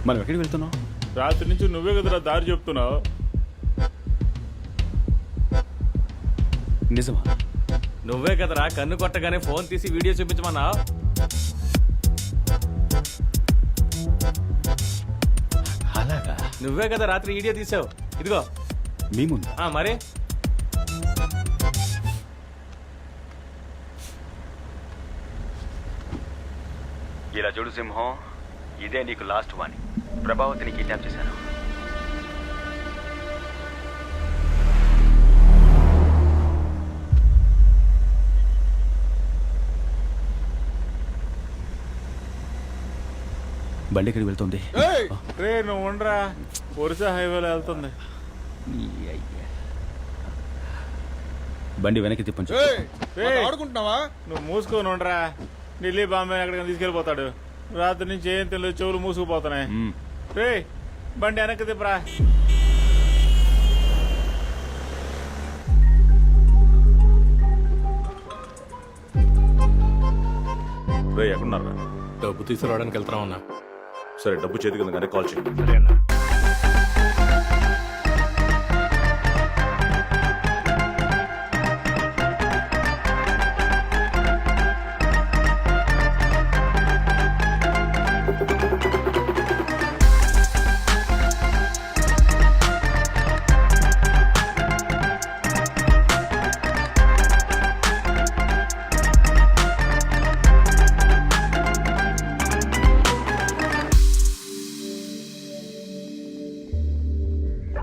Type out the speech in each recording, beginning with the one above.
మనం ఎక్కడికి వెళ్తున్నాం? రాత్రి నుంచి నువ్వే కదరా దారి చెప్తున్నావు. నిజమా? నువ్వే కదరా కన్ను కొట్టగానే ఫోన్ తీసి వీడియో చూపించమన్నావు. అలాగా? నువ్వే కదా రాత్రి వీడియో తీసావు. ఇదిగో మీ ముందు. మరి ఇలా చూడు సింహం, ఇదే నీకు లాస్ట్ వార్నింగ్. ప్రభావతిని కిడ్నాప్ చేశాను. బండి ఎక్కడికి వెళ్తుంది? రే నువ్వు ఉండరా, ఒరిసా హైవేలో వెళ్తుంది. బండి వెనక్కి తిప్పండి. ఆడుకుంటున్నావా? నువ్వు మూసుకొని ఉండరా. ఢిల్లీ బాంబే ఎక్కడికైనా తీసుకెళ్ళిపోతాడు. రాత్రి నుంచి ఏం తెలియదు, చెవులు మూసుకుపోతున్నాయి. రే బండి వెనక్కి తిప్పరా. రే ఎక్కడున్నారా? డబ్బు తీసుకురావడానికి వెళ్తా ఉన్నా. సరే డబ్బు చేతికి ఉందగానే కాల్ చేయండి.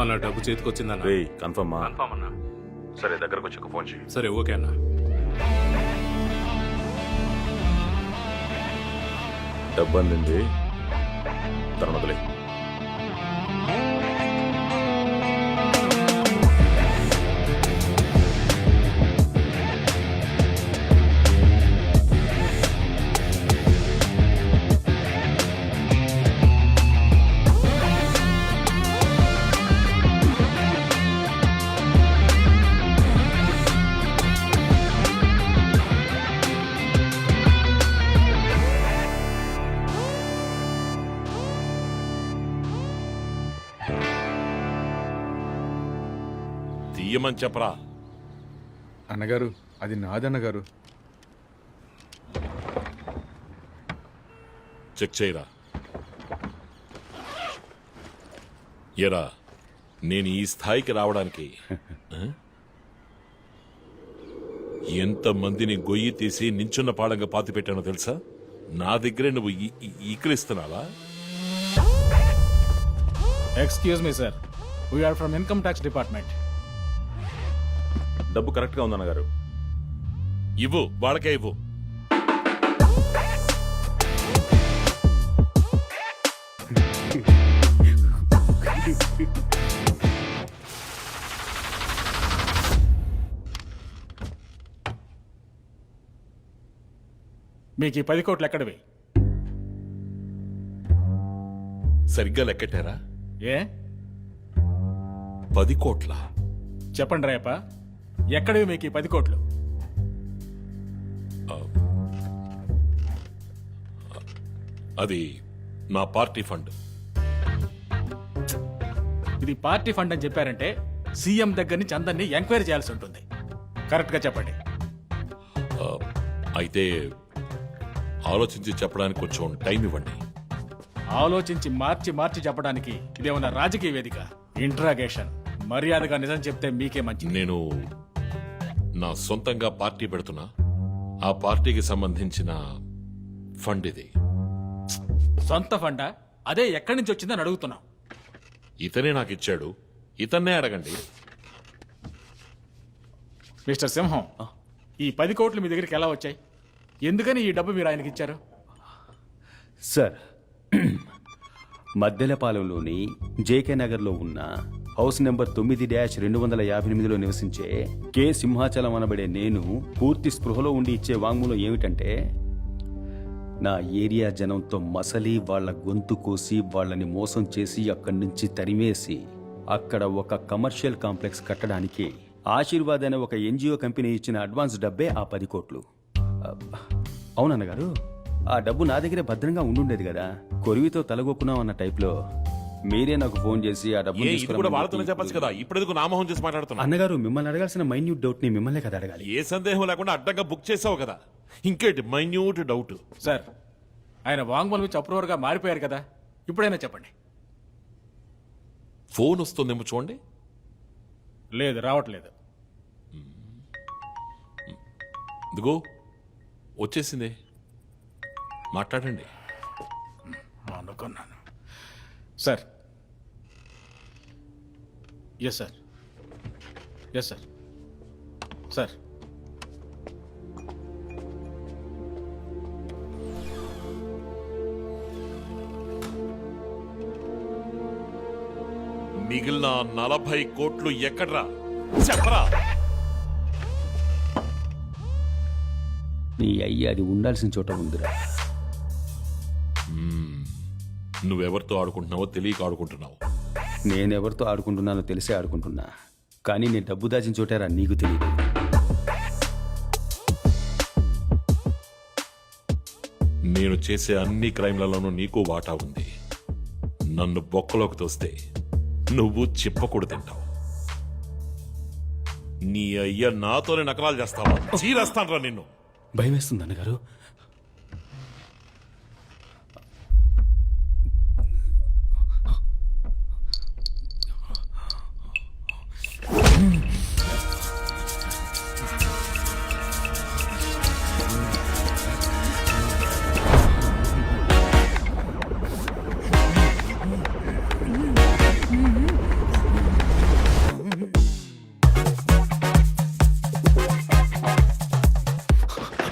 అన్న డబ్బు చేతికి వచ్చిందన్న. రే కన్ఫర్మా? కన్ఫర్మ్ అన్నా. సరే దగ్గరకు వచ్చి ఒక ఫోన్ చేయి. సరే ఓకే అన్న. డబ్బు అందింది, తన వదిలే. తీయమని చెప్పరా. అన్నగారు అది నాదన్నగారు. చెక్ చేయరా. ఎరా నేను ఈ స్థాయికి రావడానికి ఎంతమందిని గొయ్యి తీసి నించున్న పాడంగా పాతి పెట్టానో తెలుసా? నా దగ్గరే నువ్వు ఈకరిస్తున్నావా? Excuse me sir, we are from income tax department. డబ్బు కరెక్ట్ గా ఉందన్న గారు. ఇవ్వు, వాళ్ళకే ఇవ్వు. మీకు ఈ 10 కోట్లు ఎక్కడివి? సరిగ్గా లెక్కటారా? ఏ 10 కోట్ల? చెప్పండి రేప, ఎక్కడివి మీకు ఈ 10 కోట్లు? అది నా పార్టీ ఫండ్. ఇది పార్టీ ఫండ్ అని చెప్పారంటే సీఎం దగ్గర నుంచి అందరినీ ఎంక్వైరీ చేయాల్సి ఉంటుంది. కరెక్ట్గా చెప్పండి. అయితే ఆలోచించి చెప్పడానికి కొంచెం టైం ఇవ్వండి. ఆలోచించి మార్చి చెప్పడానికి ఇదేమన్నా రాజకీయ వేదిక? ఇంట్రాగేషన్. మర్యాదగా నిజం చెప్తే మీకే మంచిది. నేను నా సొంతంగా పార్టీ పెడుతున్నా. ఆ పార్టీకి సంబంధించిన ఫండ్ ఇది. సొంత ఫండా? అదే ఎక్కడి నుంచి వచ్చిందని అడుగుతున్నాం. ఇతనే నాకు ఇచ్చాడు, ఇతన్నే అడగండి. మిస్టర్ సింహం, ఈ 10 కోట్లు మీ దగ్గరికి ఎలా వచ్చాయి? ఎందుకని ఈ డబ్బు మీరు ఆయనకి ఇచ్చారు? సార్, మద్దెలపాలెంలోని జేకే నగర్లో ఉన్న హౌస్ నెంబర్ 9-258లో నివసించే కె సింహాచలం అనబడే నేను పూర్తి స్పృహలో ఉండి ఇచ్చే వాంగ్మూలం ఏమిటంటే, నా ఏరియా జనంతో మసలి వాళ్ల గొంతు కోసి వాళ్ళని మోసం చేసి అక్కడి నుంచి తరిమేసి అక్కడ ఒక కమర్షియల్ కాంప్లెక్స్ కట్టడానికి ఆశీర్వాద్ అనే ఒక ఎన్జిఓ కంపెనీ ఇచ్చిన అడ్వాన్స్ డబ్బే ఆ 10 కోట్లు. అవునన్నగారు? ఆ డబ్బు నా దగ్గరే భద్రంగా ఉండుండేది కదా. కొరివితో తలగొక్కున్నాం అన్న టైప్లో మీరే నాకు ఫోన్ చేసి ఆ డబ్బు ఏ ఇది కూడా వాళ్ళతోనే చెప్పచ్చు కదా, ఇప్పుడెందుకు నామోహం చేసి మాట్లాడుతున్నా? అన్నగారు, మిమ్మల్ని అడగాల్సిన మైన్యూట్ డౌట్ ని మిమ్మల్నే కదా అడగాలి. ఏ సందేహం లేకుండా అడ్డంగా బుక్ చేసావు కదా, ఇంకేంటి మైన్యూట్ డౌట్? సార్, ఆయన వాంగ్మూలం ఇచ్చి అప్రూవర్గా మారిపోయారు కదా, ఇప్పుడైనా చెప్పండి. ఫోన్ వస్తుందేమో చూడండి. లేదు, రావట్లేదు. ఇదిగో వచ్చేసింది, మాట్లాడండి. అనుకున్నాను. Sir, yes sir, yes sir, sir. మిగిలిన 40 కోట్లు ఎక్కడ్రా చెప్పరా? నీ అయ్యి అది ఉండాల్సిన చోట ఉందిరా. నువ్వెవరితో ఆడుకుంటున్నావో తెలియక ఆడుకుంటున్నావు. నేనెవరితో ఆడుకుంటున్నానో తెలిసే ఆడుకుంటున్నా, కానీ నేను డబ్బు దాచిన చోటారా నీకు తెలియదు. నేను చేసే అన్ని క్రైమ్లలోనూ నీకు వాటా ఉంది. నన్ను బొక్కలోకి తోస్తే నువ్వు చిప్పకూడు తింటావు. నీ అయ్య నాతోనే నకలాలు చేస్తావా? చీరేస్తాన్రా నిన్ను. భయం వేస్తుంది అన్నగారు.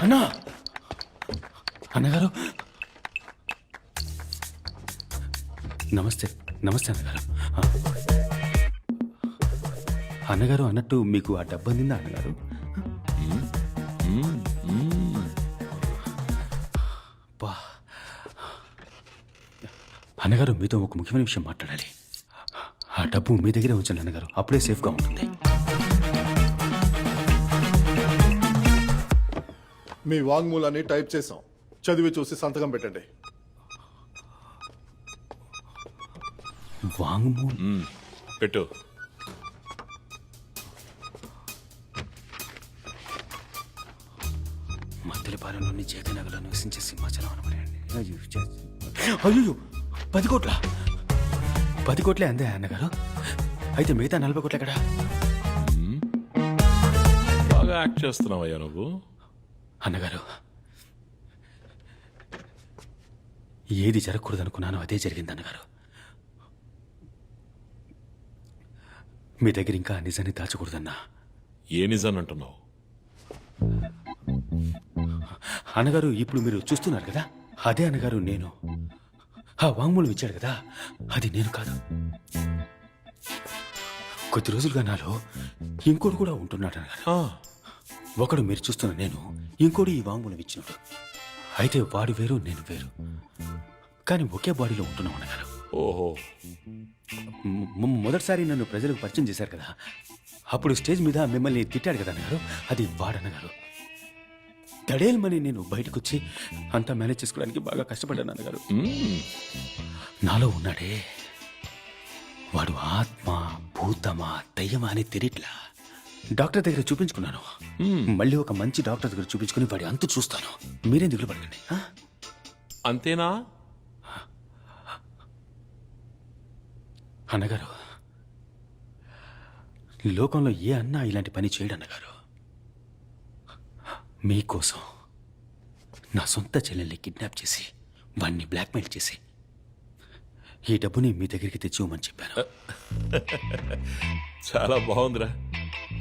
అన్నా, అన్నగారు, నమస్తే. నమస్తే అన్నగారు. అన్నగారు, అన్నట్టు మీకు ఆ డబ్బు అందిందా అన్నగారు? బా. అన్నగారు, మీతో ఒక ముఖ్యమైన విషయం మాట్లాడాలి. ఆ డబ్బు మీ దగ్గరే ఉంచండి అన్నగారు, అప్పుడే సేఫ్గా ఉంటుంది. మీ వాంగ్మూలాన్ని టైప్ చేసాం, చదివి చూసి సంతకం పెట్టండి. వాంగ్మూలం పెట్టు. మద్దెలపాలెంలోని జేకనగర్లో నివసించే సింహాచలం అనబడండి. అయ్యో, 10 కోట్ల 10 కోట్లే అందే అన్నగారు. అయితే మిగతా 40 కోట్లు ఎక్కడా? బాగా యాక్ట్ చేస్తున్నావయ్యా నువ్వు. అన్నగారు, ఏది జరగకూడదనుకున్నానో అదే జరిగింది అన్నగారు. మీ దగ్గర ఇంకా ఆ నిజాన్ని దాచకూడదన్నా. ఏ నిజాన్ని అంటున్నావు? అన్నగారు, ఇప్పుడు మీరు చూస్తున్నారు కదా, అదే అన్నగారు నేను. ఆ వాంగ్మూలం ఇచ్చాడు కదా, అది నేను కాదు. కొద్ది రోజులుగా నాలో ఇంకోటి కూడా ఉంటున్నాడు అన్నగారు. ఒకడు మీరు చూస్తున్న నేను, ఇంకోటి ఈ వాంగ్మూలం ఇచ్చినాడు. అయితే వాడు వేరు, నేను వేరు, కానీ ఒకే బాడీలో ఉంటున్నాం అన్నగారు. ఓహో, మొదటిసారి నన్ను ప్రజలకు పరిచయం చేశారు కదా, అప్పుడు స్టేజ్ మీద మిమ్మల్ని తిట్టాడు కదా అన్నగారు, అది వాడన్నగారు. దడేల్మని నేను బయటకు వచ్చి అంతా మేనేజ్ చేసుకోవడానికి బాగా కష్టపడ్డాను అన్నగారు. నాలో ఉన్నాడే, వాడు ఆత్మ, భూతమా, దయ్యమా అని తెలియట్లా. డాక్టర్ దగ్గర చూపించుకున్నాను. మళ్ళీ ఒక మంచి డాక్టర్ దగ్గర చూపించుకుని వాడి అంతు చూస్తాను. మీరేం దిగులు పడకండి. అంతేనా అన్నగారు? లోకంలో ఏ అన్నా ఇలాంటి పని చేయడు అన్నగారు. మీకోసం నా సొంత చెల్లెల్ని కిడ్నాప్ చేసి వాడిని బ్లాక్మెయిల్ చేసి ఈ డబ్బుని మీ దగ్గరికి తెచ్చివ్వమని చెప్పాను. చాలా బాగుందిరా.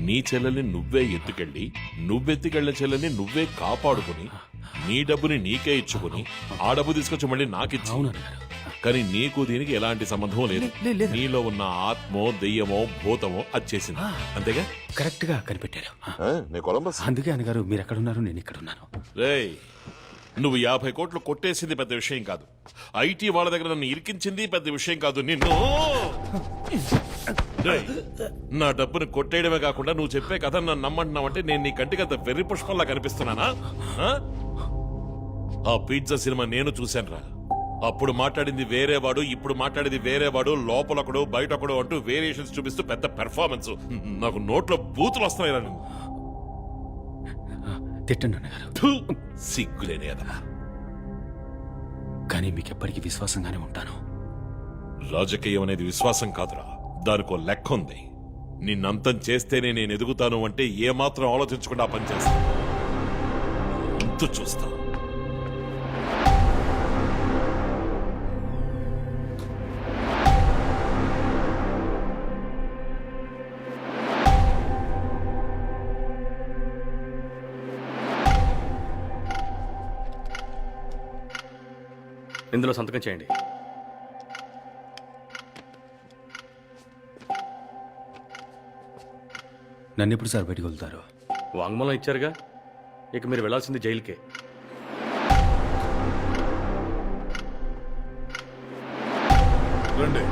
నీ చెల్లెల్ని నువ్వే ఎత్తుకెళ్ళి, నువ్వెత్తుకెళ్ళిన చెల్లెల్ని నువ్వే కాపాడుకుని, నీ డబ్బుని నీకే ఇచ్చుకుని, ఆ డబ్బు తీసుకొచ్చి మళ్ళీ నాకిచ్చి. అవును అన్నగారు. కానీ నీకు దీనికి ఎలాంటి సంబంధం లేదు. లేదు. నీలో ఉన్న ఆత్మో, దెయ్యమో, భూతమో అది చేసింది. అంతేగా? కరెక్ట్ గా కనిపెట్టారు. అందుకే అన్నగారు, మీరు ఎక్కడున్నారు, నేను ఇక్కడున్నాను. రేయ్, నువ్వు 50 కోట్లు కొట్టేసింది పెద్ద విషయం కాదు. ఐటీ వాళ్ళ దగ్గర నన్ను ఇరికించింది పెద్ద విషయం కాదు. నిన్ను రేయ్, నా డబ్బుని కొట్టేయడమే కాకుండా నువ్వు చెప్పే కథ నన్ను నమ్మంటున్నావంటే నేను నీ కంటికి అంత వెర్రి పుష్పంలా కనిపిస్తున్నానా? ఆ పిజ్జా సినిమా నేను చూశానురా. అప్పుడు మాట్లాడింది వేరేవాడు, ఇప్పుడు మాట్లాడేది వేరేవాడు, లోపలొకడు బయటొకడు అంటూ వేరియేషన్స్ చూపిస్తూ పెద్ద పెర్ఫార్మెన్స్. నాకు నోట్లో బూతులు వస్తున్నాయి. తిట్టండి అన్నగారు, సిగ్గులేని అదమా. కానీ మీకు ఎప్పటికీ విశ్వాసంగానే ఉంటాను. రాజకీయం అనేది విశ్వాసం కాదురా, దానికో లెక్క ఉంది. నిన్నంతం చేస్తేనే నేను ఎదుగుతాను అంటే ఏమాత్రం ఆలోచించకుండా ఆ పని చేస్తాను. అంతు చూస్తా. ఇందులో సంతకం చేయండి. నన్ను ఎప్పుడు సార్ బయటకు వెళ్తారు? వాంగ్మూలం ఇచ్చారుగా, ఇక మీరు వెళ్ళాల్సింది జైలుకే. రండి.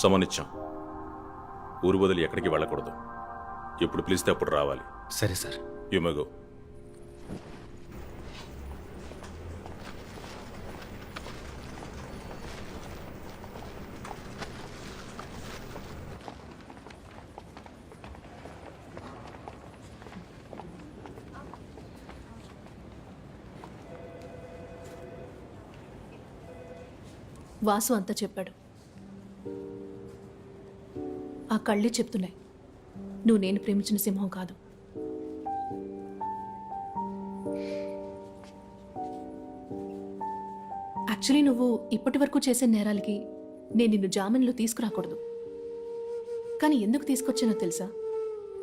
సమనిచ్చాం. ఊరు వదిలి ఎక్కడికి వెళ్ళకూడదు. ఎప్పుడు పిలిస్తే అప్పుడు రావాలి. సరే సార్. యుమగో. వాసు అంతా చెప్పాడు. ఆ కళ్ళే చెప్తున్నాయి నువ్వు నేను ప్రేమించిన సింహం కాదు. యాక్చువల్లీ నువ్వు ఇప్పటి వరకు చేసే నేరాలకి నేను నిన్ను జామీన్లో తీసుకురాకూడదు. కానీ ఎందుకు తీసుకొచ్చానో తెలుసా?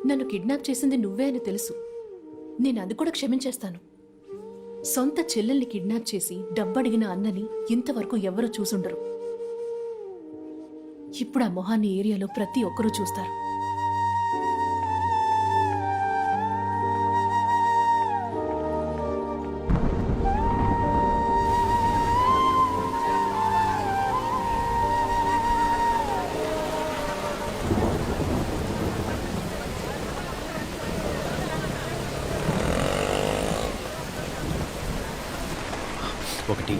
నన్ను కిడ్నాప్ చేసింది నువ్వే అని తెలుసు. నేను అది కూడా క్షమించేస్తాను. సొంత చెల్లెల్ని కిడ్నాప్ చేసి డబ్బడిగిన అన్నని ఇంతవరకు ఎవరూ చూసుండరు. ఇప్పుడు ఆ మొహాన్ని ఏరియాలో ప్రతి ఒక్కరూ చూస్తారు. ఒకటి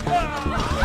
ఆ!